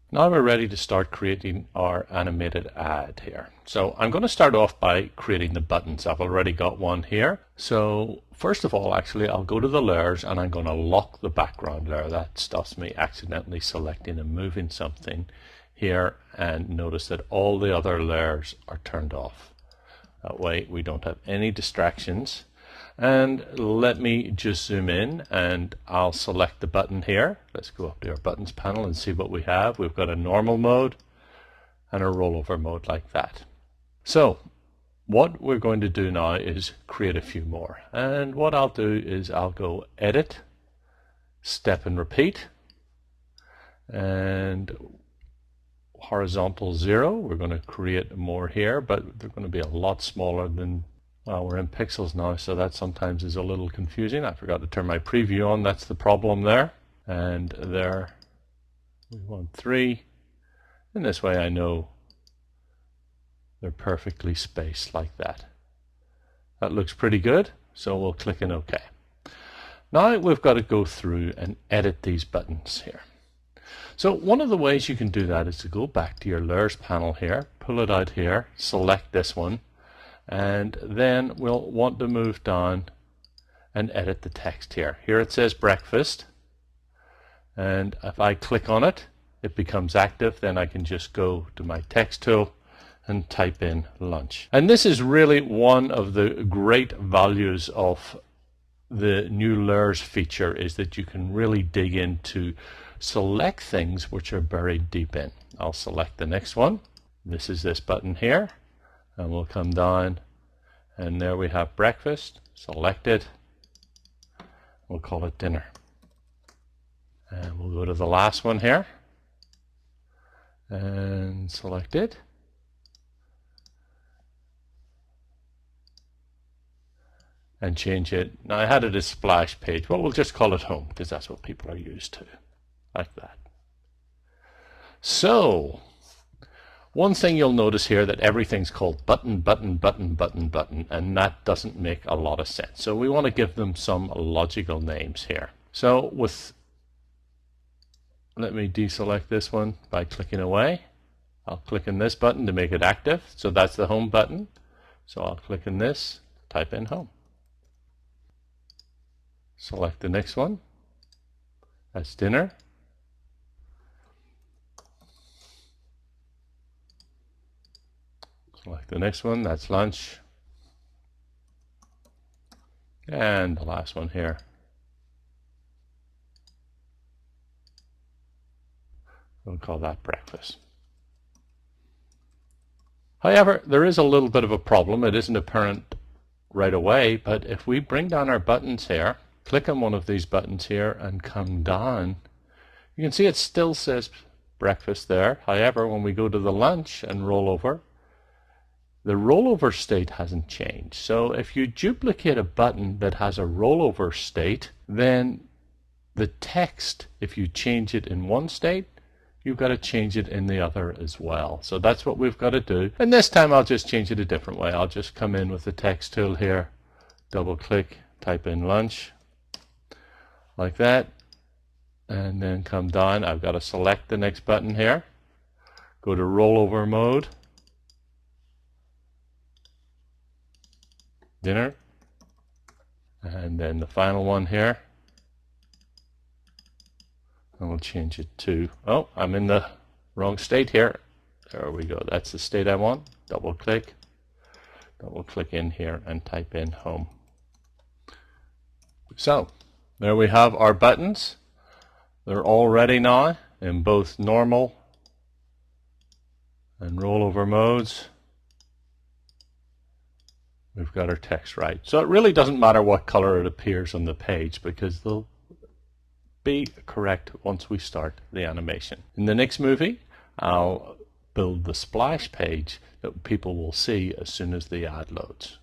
Now we're ready to start creating our animated ad here. So I'm going to start off by creating the buttons. I've already got one here. So first of all, actually, I'll go to the layers and I'm going to lock the background layer. That stops me accidentally selecting and moving something here, and notice that all the other layers are turned off. That way we don't have any distractions. And let me just zoom in and I'll select the button here. Let's go up to our buttons panel and see what we have. We've got a normal mode and a rollover mode like that. So what we're going to do now is create a few more. And what I'll do is I'll go edit, step and repeat, and horizontal 0. We're going to create more here, but they're going to be a lot smaller than, well, we're in pixels now, so that sometimes is a little confusing. I forgot to turn my preview on. That's the problem there. And there we want 3. And this way I know they're perfectly spaced like that. That looks pretty good, so we'll click on OK. Now we've got to go through and edit these buttons here. So one of the ways you can do that is to go back to your layers panel here, pull it out here, select this one, and then we'll want to move down and edit the text here. Here it says breakfast, and if I click on it, it becomes active. Then I can just go to my text tool and type in lunch. And this is really one of the great values of the new layers feature, is that you can really dig into select things which are buried deep in. I'll select the next one. This is this button here, and we'll come down and there we have breakfast. Select it. We'll call it dinner. And we'll go to the last one here and select it. And change it. Now I had it as splash page. Well, we'll just call it home because that's what people are used to. Like that. So one thing you'll notice here, that everything's called button, button, button, button, button, and that doesn't make a lot of sense. So we want to give them some logical names here. So let me deselect this one by clicking away. I'll click on this button to make it active. So that's the home button. So I'll click on this, type in home. Select the next one. That's dinner. Select the next one, that's lunch. And the last one here. We'll call that breakfast. However, there is a little bit of a problem. It isn't apparent right away, but if we bring down our buttons here, click on one of these buttons here and come down, you can see it still says breakfast there. However, when we go to the lunch and roll over, the rollover state hasn't changed. So if you duplicate a button that has a rollover state, then the text, if you change it in one state, you've got to change it in the other as well. So that's what we've got to do. And this time I'll just change it a different way. I'll just come in with the text tool here, double click, type in lunch, like that, and then come down. I've got to select the next button here, go to rollover mode, dinner, and then the final one here, and we'll change it to, oh, I'm in the wrong state here. There we go. That's the state I want. Double click in here and type in home. So there we have our buttons. They're all ready now in both normal and rollover modes. We've got our text right. So it really doesn't matter what color it appears on the page, because they'll be correct once we start the animation. In the next movie, I'll build the splash page that people will see as soon as the ad loads.